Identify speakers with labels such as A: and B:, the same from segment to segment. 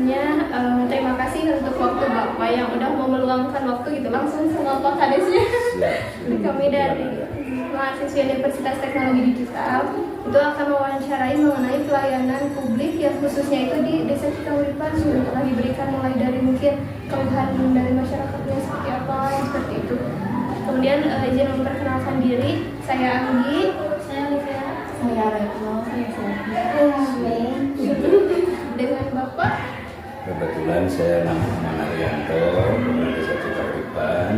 A: sebelumnya terima kasih untuk waktu Bapak yang udah mau meluangkan waktu gitu langsung sama Pak Kadesnya. Kami dari mahasiswa Universitas Teknologi Digital itu akan mewawancarai mengenai pelayanan publik yang khususnya itu di Desa Cikauripan yang telah diberikan mulai dari mungkin keluhan dari masyarakatnya seperti apa yang seperti itu. Kemudian izin memperkenalkan diri, saya Anggi, saya Livia, saya Retno, saya Sophie. Dengan Bapak?
B: Kebetulan saya Muhammad Arianto, Kepala Desa Cikauripan.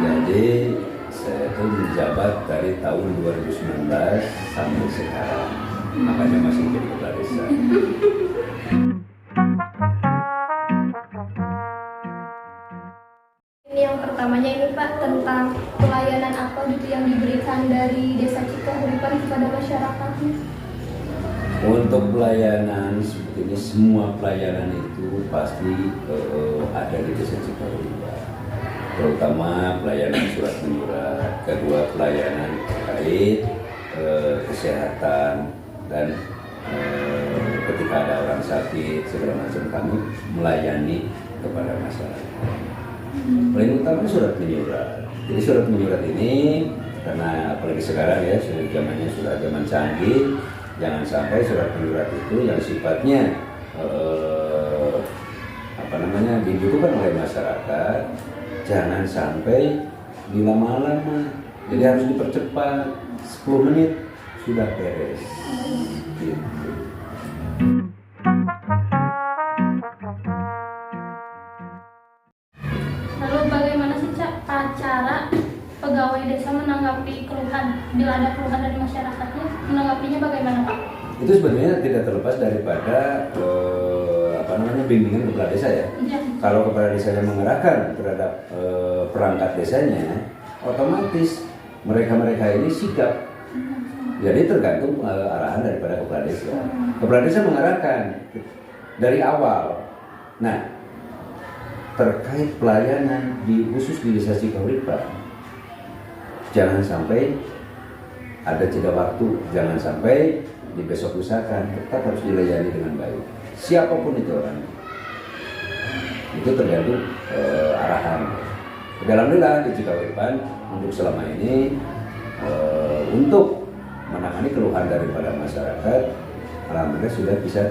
B: Jadi saya itu menjabat dari tahun 2019 sampai sekarang, makanya masih jadi kepala desa.
A: Ini yang pertamanya ini Pak tentang pelayanan apa gitu yang diberikan dari Desa Cikauripan kepada masyarakatnya.
B: Untuk pelayanan seperti ini, semua pelayanan itu pasti ada di Desa Cikauripan. Terutama pelayanan surat menyurat, kedua pelayanan terkait kesehatan dan ketika ada orang sakit segala macam kami melayani kepada masyarakat. Paling utama surat menyurat. Jadi surat menyurat ini karena apalagi sekarang ya zamannya sudah zaman canggih, jangan sampai surat menyurat itu yang sifatnya dibutuhkan oleh masyarakat, jangan sampai dilama-lama. Jadi harus dipercepat, 10 menit sudah beres. Gitu.
A: Lalu bagaimana sih cara pegawai desa menanggapi keluhan bila ada keluhan dari masyarakatnya? Menanggapinya bagaimana Pak?
B: Itu sebenarnya tidak terlepas daripada bimbingan kepala desa ya.
A: Ya.
B: Kalau kepala desanya mengerahkan terhadap perangkat desanya, otomatis mereka ini sikap. Jadi tergantung arahan daripada kepala desa. Kepala desa mengarahkan dari awal. Nah, terkait pelayanan khusus di Desa Cikauripan, jangan sampai ada jeda waktu, jangan sampai di besok lusakan, tetap harus dilayani dengan baik. Siapapun itu orangnya. Itu tergantung arahan. Alhamdulillah di Cikauripan untuk selama ini untuk menangani keluhan daripada masyarakat, alhamdulillah sudah bisa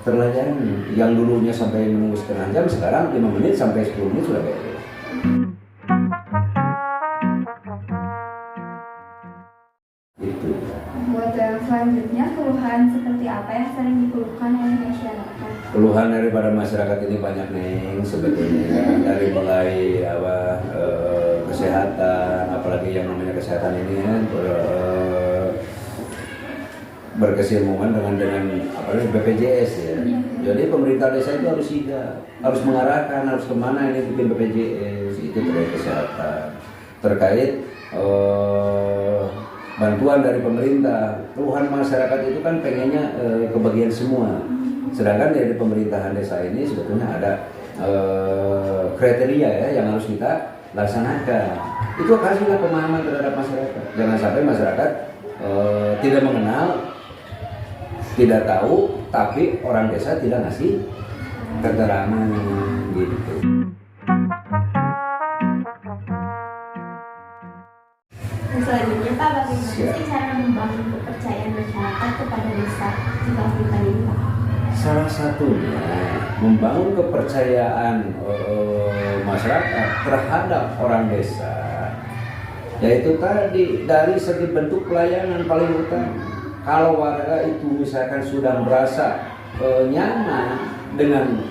B: terlayani. Yang dulunya sampai menunggu setengah jam, sekarang 5 menit sampai 10 menit sudah beres. Itu.
C: Buat yang selanjutnya, keluhan seperti apa yang sering dikeluhkan oleh masyarakat?
B: Keluhan daripada masyarakat ini banyak nih sebetulnya, dari mulai kesehatan, apalagi yang namanya kesehatan ini ya, berkesinambungan dengan apalagi BPJS ya. Jadi pemerintah desa itu harus harus mengarahkan, harus kemana ini bikin BPJS, itu terkait kesehatan, terkait bantuan dari pemerintah. Keluhan masyarakat itu kan pengennya kebagian semua. Sedangkan dari pemerintahan desa ini sebetulnya ada kriteria ya yang harus kita laksanakan. Itu harus kita pemahaman terhadap masyarakat. Jangan sampai masyarakat tidak mengenal, tidak tahu, tapi orang desa tidak ngasih keterangan gitu.
C: Selanjutnya Pak, bagaimana sih cara membangun kepercayaan masyarakat kepada desa Cikauripan ini Pak?
B: Salah satunya membangun kepercayaan masyarakat terhadap orang desa, yaitu tadi dari segi bentuk pelayanan paling utama. Kalau warga itu misalkan sudah merasa nyaman dengan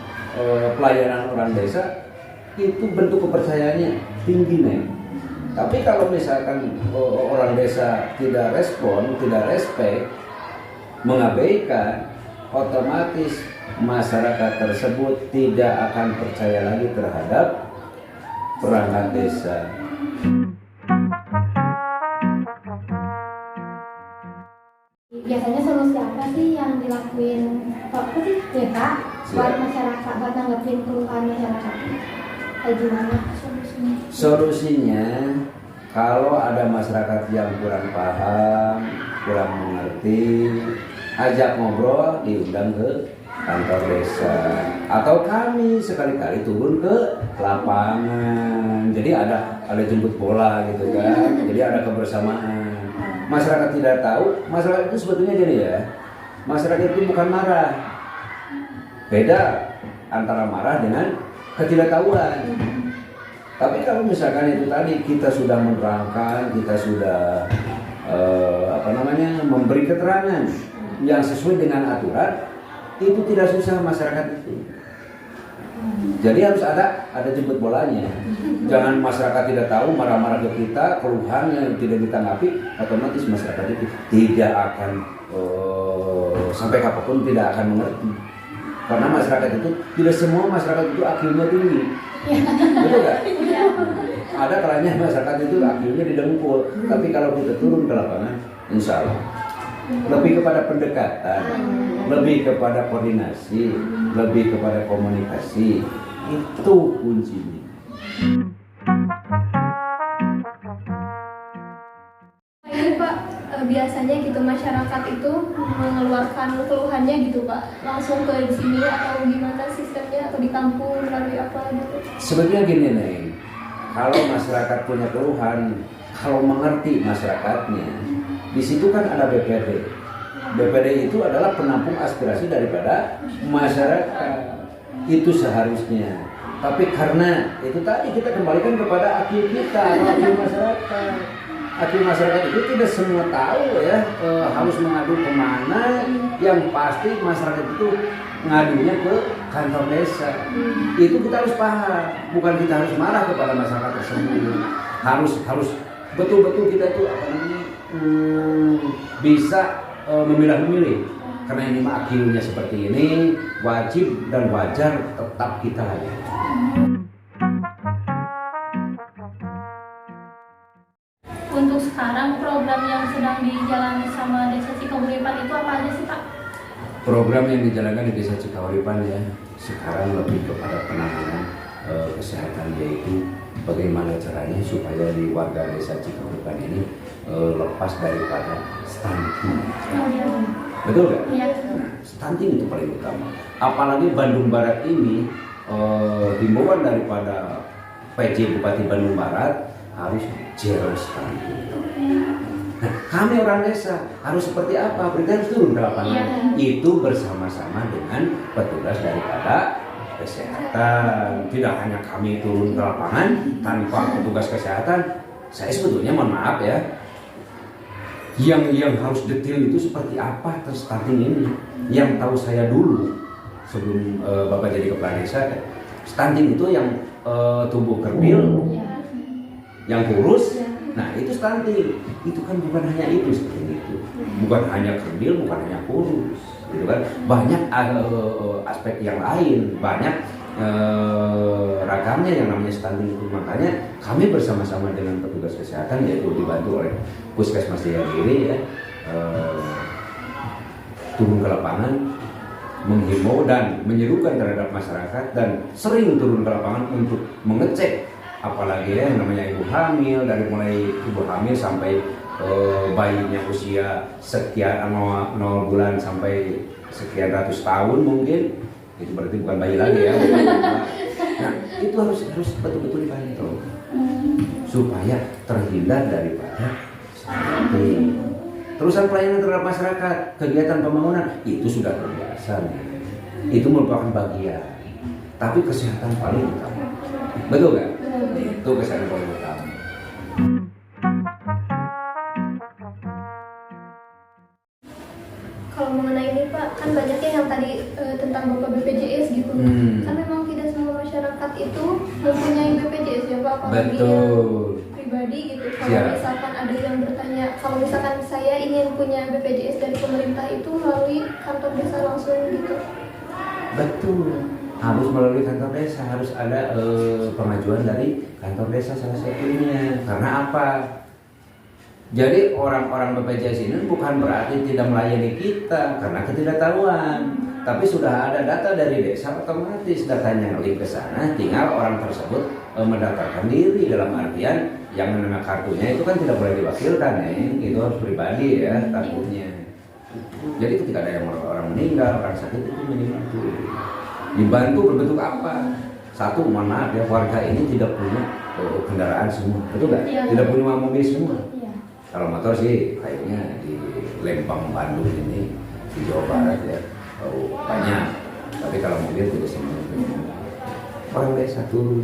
B: pelayanan orang desa, itu bentuk kepercayaannya tinggi nih. Tapi kalau misalkan orang desa tidak respon, tidak respect, mengabaikan, otomatis masyarakat tersebut tidak akan percaya lagi terhadap perangkat desa.
C: Biasanya solusi apa sih yang dilakuin buat masyarakat, buat nanggepin keluhan masyarakat? Kayak gimana solusinya?
B: Solusinya, kalau ada masyarakat yang kurang paham, kurang mengerti, ajak ngobrol, diundang ke kantor desa, atau kami sekali-kali turun ke lapangan. Jadi ada jemput bola gitu kan. Jadi ada kebersamaan. Masyarakat tidak tahu, masyarakat itu sebetulnya gini ya. Masyarakat itu bukan marah. Beda antara marah dengan ketidaktahuan. Tapi kalau misalkan itu tadi kita sudah menerangkan, kita sudah memberi keterangan yang sesuai dengan aturan, itu tidak susah masyarakat itu. Jadi harus ada jemput bolanya. Jangan masyarakat tidak tahu, marah-marah ke kita, keluhan yang tidak ditanggapi, otomatis masyarakat itu tidak akan sampai kapanpun tidak akan mengerti. Karena masyarakat itu tidak semua masyarakat itu IQ-nya tinggi. Betul nggak? Ada kalanya masyarakat itu IQ-nya didengkul, tapi kalau kita turun ke lapangan, insya Allah lebih kepada pendekatan, lebih kepada koordinasi, lebih kepada komunikasi, itu kuncinya.
A: Ini Pak, biasanya gitu masyarakat itu mengeluarkan keluhannya gitu Pak, langsung ke sini atau gimana sistemnya, atau ditampung melalui apa gitu?
B: Sebenarnya gini nih, kalau masyarakat punya keluhan, kalau mengerti masyarakatnya, di situ kan ada BPD. BPD itu adalah penampung aspirasi daripada masyarakat. Itu seharusnya. Tapi karena itu tadi kita kembalikan kepada IQ kita, IQ masyarakat. IQ masyarakat itu tidak semua tahu ya harus mengadu kemana. Yang pasti masyarakat itu ngadunya ke kantor desa. Itu kita harus paham. Bukan kita harus marah kepada masyarakat tersebut. Harus betul-betul kita itu bisa memilah-memilih. Karena ini IQ-nya seperti ini, wajib dan wajar tetap kita layani.
A: Untuk sekarang program yang sedang dijalani sama Desa Cikauripan itu apa aja sih Pak?
B: Program yang dijalankan di Desa Cikauripan ya sekarang lebih kepada penanganan kesehatan, yaitu bagaimana caranya supaya di warga Desa Cikauripan ini lepas daripada stunting. Betul nggak?
A: Iya.
B: Nah, stunting itu paling utama. Apalagi Bandung Barat ini himbauan daripada PJ Bupati Bandung Barat harus zero stunting. Nah, kami orang desa harus seperti apa? Kita harus turun ke lapangan. Itu bersama-sama dengan petugas daripada kesehatan. Tidak hanya kami turun ke lapangan tanpa petugas kesehatan. Saya sebetulnya mohon maaf ya, yang harus detail itu seperti apa stunting ini. Yang tahu saya dulu sebelum Bapak jadi kepala desa, stunting itu yang tumbuh kerdil, yang kurus. Nah itu stunting. Itu kan bukan hanya itu seperti itu. Bukan hanya kerdil, bukan hanya kurus, gitu kan. Banyak aspek yang lain, banyak ragamnya yang namanya stunting itu. Makanya kami bersama-sama dengan petugas kesehatan, yaitu dibantu oleh Puskesmas Jayagiri ya, turun ke lapangan, menghimbau dan menyerukan terhadap masyarakat, dan sering turun ke lapangan untuk mengecek, apalagi ya namanya ibu hamil, dari mulai ibu hamil sampai bayinya usia sekian 0 bulan sampai sekian ratus tahun mungkin. Itu berarti bukan bayi lagi ya. Nah itu harus betul-betul dipantau supaya terhindar daripada stunting. Terusan pelayanan terhadap masyarakat, kegiatan pembangunan itu sudah terbiasa nih. Itu merupakan bagian, tapi kesehatan paling utama. Betul nggak? Itu kesehatan paling utama.
A: Kalau mengenai ini Pak, kan banyaknya yang tadi tentang Bapak BPJS gitu. Kan memang tidak semua masyarakat itu mempunyai BPJS ya Pak, apalagi yang pribadi gitu. Kalau misalkan ada yang bertanya, kalau misalkan saya ingin punya BPJS dari pemerintah itu melalui kantor desa langsung gitu.
B: Betul, harus melalui kantor desa, harus ada pengajuan dari kantor desa salah satunya. Karena apa? Jadi orang-orang BPJS ini bukan berarti tidak melayani kita karena ketidaktahuan, tapi sudah ada data dari desa, otomatis datanya ngelik ke sana, tinggal orang tersebut mendaftarkan diri. Dalam artian yang menerima kartunya itu kan tidak boleh diwakilkan ya, itu harus pribadi ya takutnya. Jadi ketika ada yang orang meninggal, orang sakit itu minimal itu dibantu berbentuk apa? Satu, mohon maaf ya, warga ini tidak punya kendaraan semua, betul nggak?
C: Iya.
B: Tidak punya mobil semua.
C: Iya.
B: Kalau motor sih kayaknya di Lembang, Bandung ini, di Jawa Barat ya banyak. Tapi kalau mobil tidak semua. Orang desa turun,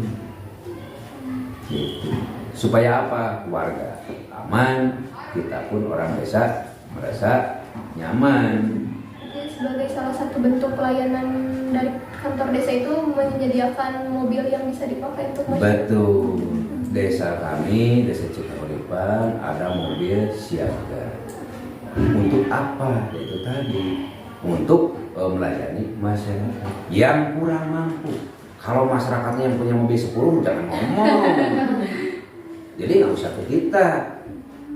B: gitu. Supaya apa? Warga aman, kita pun orang desa merasa nyaman.
A: Jadi sebagai salah satu bentuk pelayanan dari kantor desa itu menyediakan mobil yang bisa dipakai untuk masyarakat.
B: Betul. Desa kami, Desa Cikapuripan, ada mobil siaga. Untuk apa? Itu tadi untuk melayani masyarakat yang kurang mampu. Kalau masyarakatnya yang punya mobil 10 jangan ngomong. Jadi nggak usah ke kita,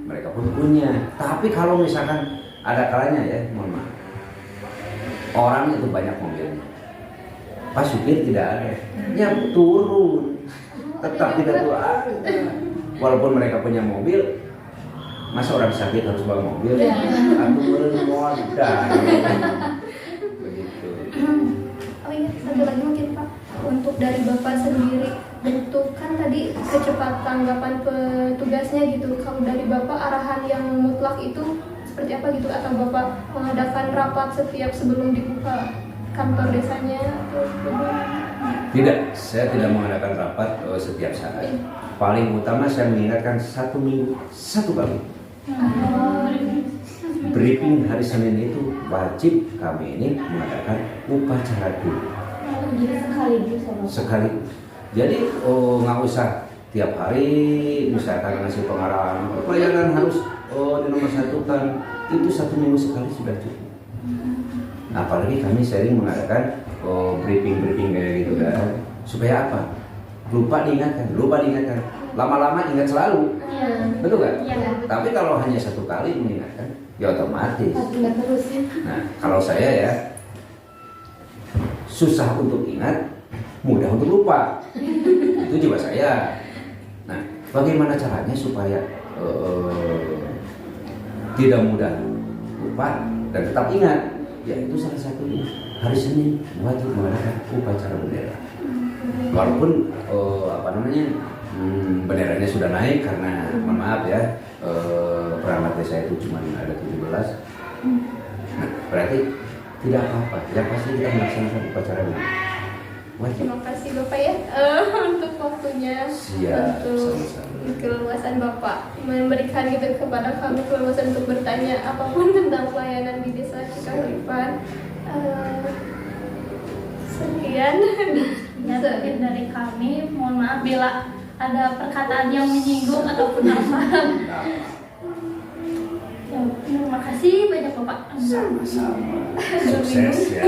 B: mereka pun punya. Tapi kalau misalkan ada kalanya ya, mohon maaf, orang itu banyak mobilnya, pas supir tidak ada, ya turun, tetap tidak ada. Walaupun mereka punya mobil, masa orang sakit harus bawa mobil? Aduh, modal. Begitu.
A: Oh iya, satu lagi mungkin Pak, untuk dari Bapak sendiri, bentuk kan tadi kecepatan tanggapan petugasnya gitu. Kalau dari Bapak arahan yang mutlak itu seperti apa gitu? Atau Bapak mengadakan rapat setiap sebelum dibuka kantor desanya? Atau
B: Tidak, saya tidak mengadakan rapat setiap saat. Paling utama saya mengingatkan 1 minggu 1 kali. Briefing hari Senin itu wajib kami ini mengadakan upacara dulu.
C: Jadi sekaligus sama.
B: Sekali. Jadi nggak usah tiap hari misalkan ngasih pengarahan pelayanan harus dinomor 1kan, itu 1 minggu sekali sudah cukup. Nah, apalagi kami sering mengadakan briefing kayak gitu kan, supaya apa? Lupa diingatkan. Lama-lama ingat selalu, betul nggak?
C: Iya.
B: Tapi kalau hanya 1 kali mengingatkan, ya otomatis.
C: Nggak terus ya.
B: Nah, kalau saya ya susah untuk ingat, mudah untuk lupa. Itu juga saya. Nah, bagaimana caranya supaya tidak mudah lupa dan tetap ingat? Ya itu salah satunya hari Senin wajib mengadakan upacara bendera. Walaupun benderanya sudah naik karena mohon maaf ya, perangkat desa itu cuma ada 17. Nah, berarti tidak apa-apa. Yang pasti kita melaksanakan upacara ini. Wajib.
A: Terima kasih Bapak ya untuk waktunya.
B: Siap,
A: untuk
B: sama-sama.
A: keleluasan Bapak memberikan gitu kepada kami keleluasan untuk bertanya apapun tentang pelayanan di desa Cikapuripan. Sekian.
C: Ya, mungkin dari kami, mohon maaf bila ada perkataan yang menyinggung ataupun apa. Ya, terima kasih banyak Bapak.
B: Sama-sama. Sukses ya.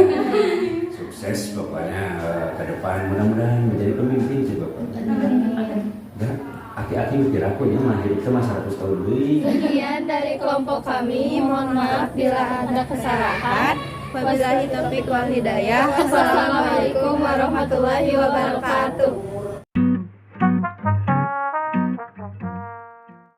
B: Sukses pokoknya ke depan, mudah-mudahan menjadi pemimpin sih Bapak. Ya, aki-aki mikir aku ya mah hidup sama 100 tahun dulu.
A: Sekian dari kelompok kami. Mohon maaf bila ada kesalahan. Wabillahi taufiq wal hidayah. Wassalamualaikum warahmatullahi wabarakatuh.